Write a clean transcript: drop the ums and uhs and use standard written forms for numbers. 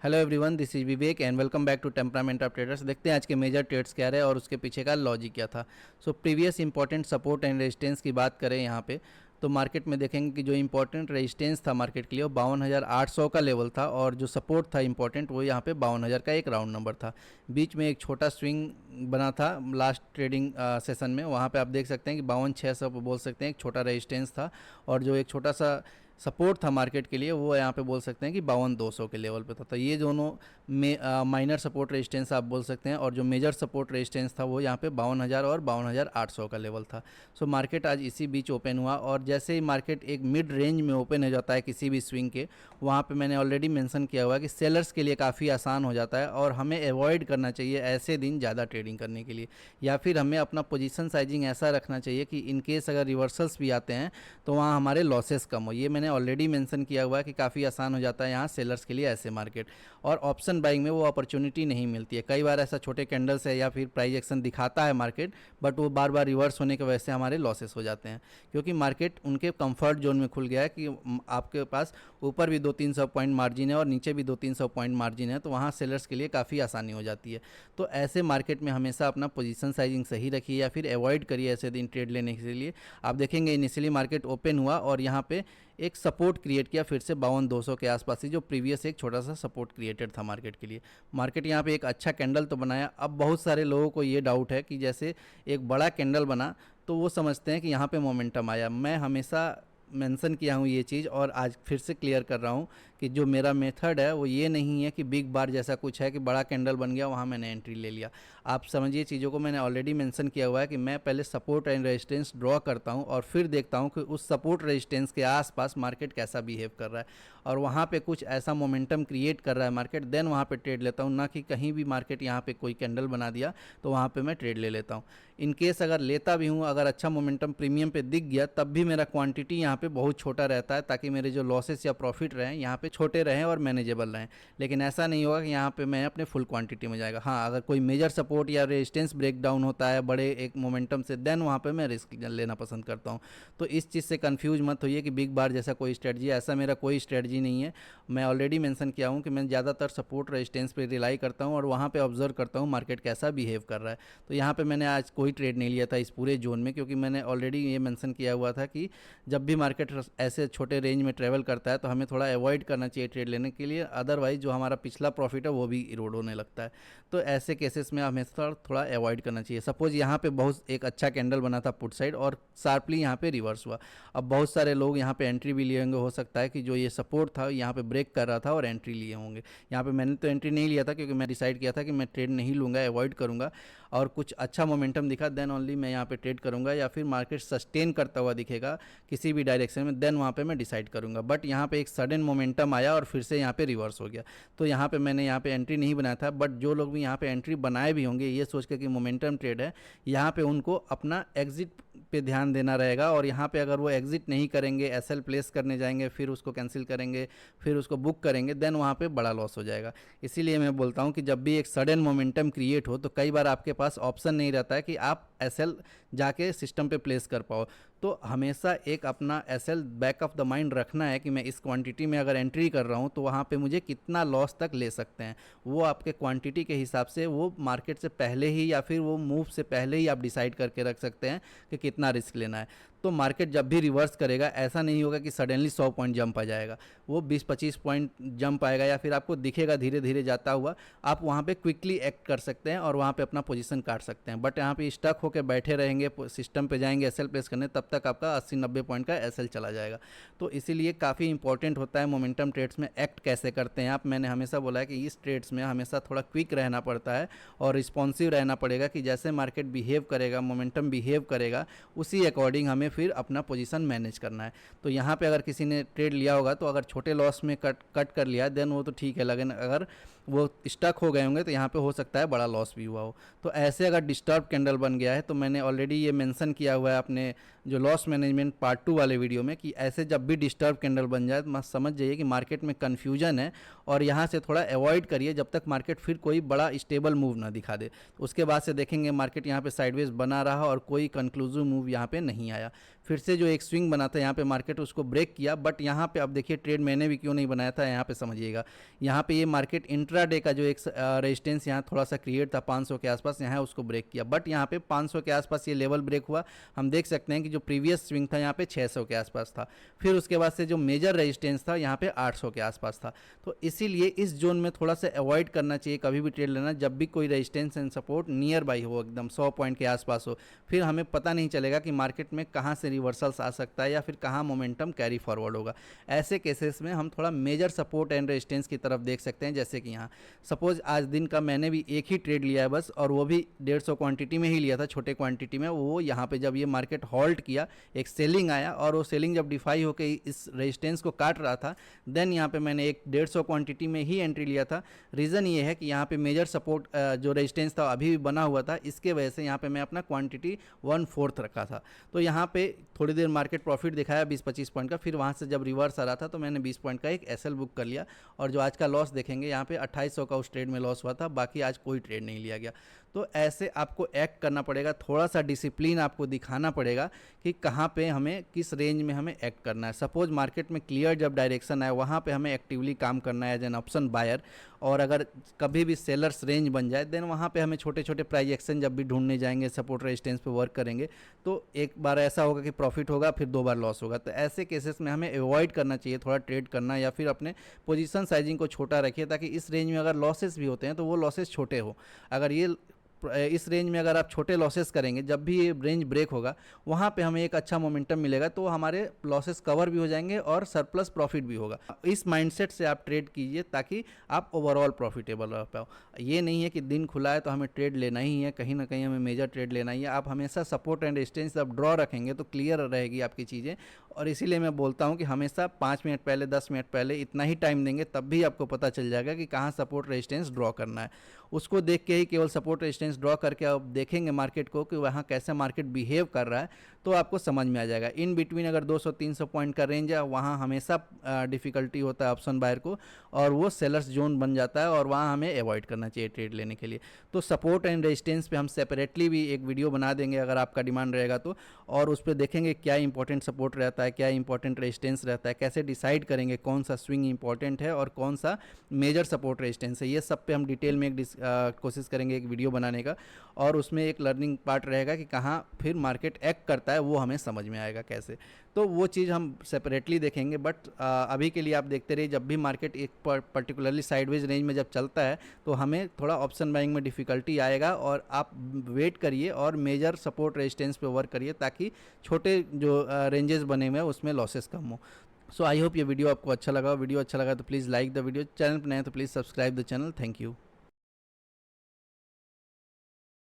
Hello everyone, this is Vivek and welcome back to temperament of traders. देखते हैं आज के मेजर ट्रेड्स क्या रहे और उसके पीछे का लॉजिक क्या था। So previous important support and resistance की बात करें यहाँ पे, तो मार्केट में देखेंगे कि जो इंपॉर्टेंट रेजिस्टेंस था मार्केट के लिए वो 52,800 का लेवल था और जो सपोर्ट था इंपॉर्टेंट वो यहाँ पे 52,000 का एक राउंड नंबर था। बीच में एक छोटा स्विंग बना था लास्ट ट्रेडिंग सेशन में, वहाँ पे आप देख सकते हैं कि 52,600 बोल सकते हैं एक छोटा रेजिस्टेंस था। और जो एक छोटा सा सपोर्ट था मार्केट के लिए वो यहाँ पे बोल सकते हैं कि 52,200 के लेवल पे था। तो ये दोनों में माइनर सपोर्ट रेजिस्टेंस आप बोल सकते हैं और जो मेजर सपोर्ट रेजिस्टेंस था वो यहाँ पे 52,000 और 52,800 का लेवल था। सो मार्केट आज इसी बीच ओपन हुआ और जैसे ही मार्केट एक मिड रेंज में ओपन हो जाता है किसी भी स्विंग के, वहाँ पे मैंने ऑलरेडी मेंशन किया हुआ है कि सेलर्स के लिए काफ़ी आसान हो जाता है और हमें अवॉइड करना चाहिए ऐसे दिन ज़्यादा ट्रेडिंग करने के लिए, या फिर हमें अपना पोजीशन साइजिंग ऐसा रखना चाहिए कि इन केस अगर रिवर्सल्स भी आते हैं तो वहाँ हमारे लॉसेस कम हो। ये मैंने ऑलरेडी मेंशन किया हुआ है कि काफ़ी आसान हो जाता है यहाँ सेलर्स के लिए ऐसे मार्केट। और ऑप्शन बाइंग में वो अपॉर्चुनिटी नहीं मिलती है। कई बार ऐसा छोटे कैंडल से या फिर प्राइस एक्शन दिखाता है मार्केट, बट वो बार बार रिवर्स होने की वजह से हमारे लॉसेस हो जाते हैं, क्योंकि मार्केट उनके कंफर्ट जोन में खुल गया है कि आपके पास ऊपर भी 200-300 पॉइंट मार्जिन है और नीचे भी 200-300 पॉइंट मार्जिन है, तो वहाँ सेलर्स के लिए काफ़ी आसानी हो जाती है। तो ऐसे मार्केट में हमेशा अपना पोजीशन साइजिंग सही रखिए या फिर अवॉइड करिए ऐसे दिन ट्रेड लेने के लिए। आप देखेंगे इनिशियली मार्केट ओपन हुआ और यहाँ पे एक सपोर्ट क्रिएट किया फिर से 52,200 के आसपास ही, जो प्रीवियस एक छोटा सा सपोर्ट क्रिएटेड था मार्केट के लिए। मार्केट यहाँ पे एक अच्छा कैंडल तो बनाया। अब बहुत सारे लोगों को ये डाउट है कि जैसे एक बड़ा कैंडल बना तो वो समझते हैं कि यहाँ पे मोमेंटम आया। मैं हमेशा मेंशन किया हूँ ये चीज़ और आज फिर से क्लियर कर रहा हूँ कि जो मेरा मेथड है वो ये नहीं है कि बिग बार जैसा कुछ है कि बड़ा कैंडल बन गया वहाँ मैंने एंट्री ले लिया। आप समझिए चीज़ों को, मैंने ऑलरेडी मेंशन किया हुआ है कि मैं पहले सपोर्ट एंड रेजिस्टेंस ड्रॉ करता हूँ और फिर देखता हूँ कि उस सपोर्ट रेजिस्टेंस के आसपास मार्केट कैसा बिहेव कर रहा है और वहाँ पे कुछ ऐसा मोमेंटम क्रिएट कर रहा है मार्केट, देन वहाँ पे ट्रेड लेता हूँ। ना कि कहीं भी मार्केट यहाँ पे कोई कैंडल बना दिया तो वहाँ पे मैं ट्रेड ले लेता हूँ। इन केस अगर लेता भी हूँ, अगर अच्छा मोमेंटम प्रीमियम पे दिख गया तब भी मेरा क्वांटिटी यहाँ पे बहुत छोटा रहता है, ताकि मेरे जो लॉसेस या प्रॉफिट रहें यहाँ पे छोटे रहें और मैनेजेबल रहें। लेकिन ऐसा नहीं होगा कि यहाँ पे मैं अपने फुल क्वांटिटी में जाएगा। हाँ, अगर कोई मेजर सपोर्ट या रेजिस्टेंस ब्रेक डाउन होता है बड़े एक मोमेंटम से, देन वहाँ पे मैं रिस्क लेना पसंद करता हूँ। तो इस चीज़ से कन्फ्यूज मत होइए कि बिग बार जैसा कोई स्ट्रेटजी, ऐसा मेरा कोई स्ट्रेटजी नहीं है। मैं ऑलरेडी मेंशन किया हूँ कि मैं ज़्यादातर सपोर्ट रेजिस्टेंस पे रिलाई करता हूँ और वहाँ पे ऑब्जर्व करता हूँ मार्केट कैसा बिहेव कर रहा है। तो यहाँ पे मैंने आज कोई ट्रेड नहीं लिया था इस पूरे जोन में, क्योंकि मैंने ऑलरेडी ये मेंशन किया हुआ था कि जब भी मार्केट ऐसे छोटे रेंज में ट्रेवल करता है तो हमें थोड़ा अवॉइड करना चाहिए ट्रेड लेने के लिए, अदरवाइज जो हमारा पिछला प्रॉफिट है वो भी इरोड होने लगता है। तो ऐसे केसेस में हमें थोड़ा अवॉइड करना चाहिए। सपोज यहाँ पे बहुत एक अच्छा कैंडल बना था पुट साइड और शार्पली यहाँ पे रिवर्स हुआ। अब बहुत सारे लोग यहाँ पे एंट्री भी लिए होंगे, हो सकता है कि जो ये सपोर्ट था यहाँ पे ब्रेक कर रहा था और एंट्री लिए होंगे। यहाँ पे मैंने तो एंट्री नहीं लिया था क्योंकि मैं डिसाइड किया था कि मैं ट्रेड नहीं लूँगा, अवॉइड करूँगा, और कुछ अच्छा मोमेंटम दिखा देन ओनली मैं यहाँ पे ट्रेड करूँगा, या फिर मार्केट सस्टेन करता हुआ दिखेगा किसी भी डायरेक्शन में, देन वहाँ पे मैं डिसाइड करूँगा। बट यहाँ पे एक सडन मोमेंटम आया और फिर से यहाँ पे रिवर्स हो गया, तो यहाँ पे मैंने यहाँ पे एंट्री नहीं बनाया था। बट जो लोग भी यहाँ पे एंट्री बनाए भी होंगे ये सोच के कि मोमेंटम ट्रेड है, यहाँ पे उनको अपना एग्जिट पे ध्यान देना रहेगा। और यहाँ पे अगर वो एग्जिट नहीं करेंगे, एसएल प्लेस करने जाएंगे, फिर उसको कैंसिल करेंगे, फिर उसको बुक करेंगे, देन वहाँ पे बड़ा लॉस हो जाएगा। इसीलिए मैं बोलता हूँ कि जब भी एक सडन मोमेंटम क्रिएट हो तो कई बार आपके पास ऑप्शन नहीं रहता है कि आप एसएल जाके सिस्टम पे प्लेस कर पाओ। तो हमेशा एक अपना SL back of the mind रखना है कि मैं इस क्वांटिटी में अगर एंट्री कर रहा हूँ तो वहाँ पे मुझे कितना लॉस तक ले सकते हैं। वो आपके क्वांटिटी के हिसाब से वो मार्केट से पहले ही या फिर वो मूव से पहले ही आप डिसाइड करके रख सकते हैं कि कितना रिस्क लेना है। तो मार्केट जब भी रिवर्स करेगा ऐसा नहीं होगा कि सडनली 100 पॉइंट जंप आ जाएगा, वो 20-25 पॉइंट जंप आएगा या फिर आपको दिखेगा धीरे धीरे जाता हुआ। आप वहाँ पे क्विकली एक्ट कर सकते हैं और वहाँ पे अपना पोजीशन काट सकते हैं। बट यहाँ पे स्टक होकर बैठे रहेंगे, सिस्टम पे जाएंगे एसएल प्लेस करने, तब तक आपका 80-90 पॉइंट का एसएल चला जाएगा। तो इसीलिए काफ़ी इंपॉर्टेंट होता है मोमेंटम ट्रेड्स में एक्ट कैसे करते हैं आप। मैंने हमेशा बोला है कि इस ट्रेड्स में हमेशा थोड़ा क्विक रहना पड़ता है और रिस्पॉन्सिव रहना पड़ेगा कि जैसे मार्केट बिहेव करेगा, मोमेंटम बिहेव करेगा, उसी अकॉर्डिंग हमें फिर अपना पोजीशन मैनेज करना है। तो यहाँ पे अगर किसी ने ट्रेड लिया होगा तो अगर छोटे लॉस में कट कर लिया देन वो तो ठीक है, लेकिन अगर वो स्टक हो गए होंगे तो यहाँ पे हो सकता है बड़ा लॉस भी हुआ हो। तो ऐसे अगर डिस्टर्ब कैंडल बन गया है तो मैंने ऑलरेडी ये मेंशन किया हुआ है अपने जो लॉस मैनेजमेंट पार्ट 2 वाले वीडियो में, कि ऐसे जब भी डिस्टर्ब कैंडल बन जाए तो मस्त समझ जाइए कि मार्केट में कन्फ्यूजन है और यहाँ से थोड़ा अवॉइड करिए जब तक मार्केट फिर कोई बड़ा स्टेबल मूव ना दिखा दे। उसके बाद से देखेंगे मार्केट यहाँ पे साइडवेज बना रहा और कोई कंक्लूसिव मूव यहाँ पे नहीं आया। फिर से जो एक स्विंग बना था यहाँ पे मार्केट उसको ब्रेक किया, बट यहाँ पे अब देखिए ट्रेड मैंने भी क्यों नहीं बनाया था, यहाँ पे समझिएगा। यहाँ पे ये मार्केट इंट्राडे का जो एक रेजिस्टेंस यहाँ थोड़ा सा क्रिएट था 500 के आसपास, यहाँ उसको ब्रेक किया, बट यहाँ पे 500 के आसपास ये लेवल ब्रेक हुआ। हम देख सकते हैं कि जो प्रीवियस स्विंग था यहाँ पे 600 के आसपास था, फिर उसके बाद से जो मेजर रेजिस्टेंस था यहाँ पे 800 के आसपास था। तो इसीलिए इस जोन में थोड़ा सा अवॉइड करना चाहिए कभी भी ट्रेड लेना, जब भी कोई resistance and support near by हो, एकदम 100 पॉइंट के आसपास हो। फिर हमें पता नहीं चलेगा कि मार्केट में कहाँ से रिवर्सल्स आ सकता है या फिर कहाँ मोमेंटम कैरी फॉरवर्ड होगा। ऐसे केसेस में हम थोड़ा मेजर सपोर्ट एंड रेजिस्टेंस की तरफ देख सकते हैं। जैसे कि यहाँ सपोज आज दिन का मैंने भी एक ही ट्रेड लिया है बस, और वो भी 150 क्वांटिटी में ही लिया था, छोटे क्वांटिटी में। वो यहाँ पे जब ये मार्केट हॉल्ट किया, एक सेलिंग आया और वो सेलिंग जब डिफाई होकर इस रेजिस्टेंस को काट रहा था, देन यहाँ पे मैंने एक 150 क्वांटिटी में ही एंट्री लिया था। रीज़न ये है कि यहाँ पे मेजर सपोर्ट जो रेजिस्टेंस था अभी भी बना हुआ था, इसके वजह से यहाँ पे मैं अपना क्वांटिटी 1/4 रखा था। तो यहाँ पे थोड़ी देर मार्केट प्रॉफिट दिखाया 20-25 पॉइंट का, फिर वहाँ से जब रिवर्स आ रहा था तो मैंने 20 पॉइंट का एक एसएल बुक कर लिया। और जो आज का लॉस देखेंगे यहाँ पे 2800 का उस ट्रेड में लॉस हुआ था, बाकी आज कोई ट्रेड नहीं लिया गया। तो ऐसे आपको एक्ट करना पड़ेगा, थोड़ा सा डिसिप्लिन आपको दिखाना पड़ेगा कि कहाँ पे हमें किस रेंज में हमें एक्ट करना है। सपोज मार्केट में क्लियर जब डायरेक्शन आए वहाँ पे हमें एक्टिवली काम करना है एज एन ऑप्शन बायर, और अगर कभी भी सेलर्स रेंज बन जाए देन वहाँ पे हमें छोटे छोटे प्राइस एक्शन जब भी ढूंढने जाएंगे, सपोर्ट रेजिस्टेंस पे वर्क करेंगे, तो एक बार ऐसा होगा कि प्रॉफिट होगा, फिर 2 बार लॉस होगा। तो ऐसे केसेस में हमें अवॉइड करना चाहिए थोड़ा ट्रेड करना, या फिर अपने पोजीशन साइजिंग को छोटा रखिए ताकि इस रेंज में अगर लॉसेस भी होते हैं तो वो लॉसेस छोटे हो। अगर ये इस रेंज में अगर आप छोटे लॉसेस करेंगे, जब भी ये रेंज ब्रेक होगा वहाँ पे हमें एक अच्छा मोमेंटम मिलेगा, तो हमारे लॉसेस कवर भी हो जाएंगे और सरप्लस प्रॉफिट भी होगा। इस माइंडसेट से आप ट्रेड कीजिए ताकि आप ओवरऑल प्रॉफिटेबल रह पाओ। ये नहीं है कि दिन खुला है तो हमें ट्रेड लेना ही है, कहीं ना कहीं हमें मेजर ट्रेड लेना ही है। आप हमेशा सपोर्ट एंड रेजिस्टेंस जब ड्रॉ रखेंगे तो क्लियर रहेगी आपकी चीज़ें, और इसीलिए मैं बोलता हूँ कि हमेशा 5 मिनट पहले 10 मिनट पहले इतना ही टाइम देंगे, तब भी आपको पता चल जाएगा कि कहाँ सपोर्ट रेजिस्टेंस ड्रॉ करना है। उसको देख के ही, केवल सपोर्ट रेजिस्टेंस ड्रॉ करके आप देखेंगे मार्केट को कि वहाँ कैसे मार्केट बिहेव कर रहा है, तो आपको समझ में आ जाएगा। इन बिटवीन अगर 200-300 पॉइंट का रेंज है, वहाँ हमेशा डिफ़िकल्टी होता है ऑप्शन बायर को, और वो सेलर्स जोन बन जाता है और वहाँ हमें अवॉइड करना चाहिए ट्रेड लेने के लिए। तो सपोर्ट एंड रेजिस्टेंस पे हम सेपरेटली भी एक वीडियो बना देंगे अगर आपका डिमांड रहेगा तो, और उस पर देखेंगे क्या इंपॉर्टेंट सपोर्ट रहता है, क्या इंपॉर्टेंट रेजिस्टेंस रहता है, कैसे डिसाइड करेंगे कौन सा स्विंग इंपॉर्टेंट है और कौन सा मेजर सपोर्ट रेजिस्टेंस है। ये सब पे हम डिटेल में एक कोशिश करेंगे एक वीडियो बनाने का, और उसमें एक लर्निंग पार्ट रहेगा कि कहाँ फिर मार्केट एक्ट करता है, वो हमें समझ में आएगा कैसे। तो वो चीज़ हम सेपरेटली देखेंगे, बट अभी के लिए आप देखते रहिए। जब भी मार्केट एक पर्टिकुलरली साइडवेज रेंज में जब चलता है तो हमें थोड़ा ऑप्शन बाइंग में डिफ़िकल्टी आएगा, और आप वेट करिए और मेजर सपोर्ट रेजिस्टेंस पे वर्क करिए ताकि छोटे जो रेंजेस बने हुए हैं उसमें लॉसेस कम हो। सो आई होप ये वीडियो आपको अच्छा लगा। वीडियो अच्छा लगा तो please like the video, channel पर नए तो please subscribe the channel. Thank you.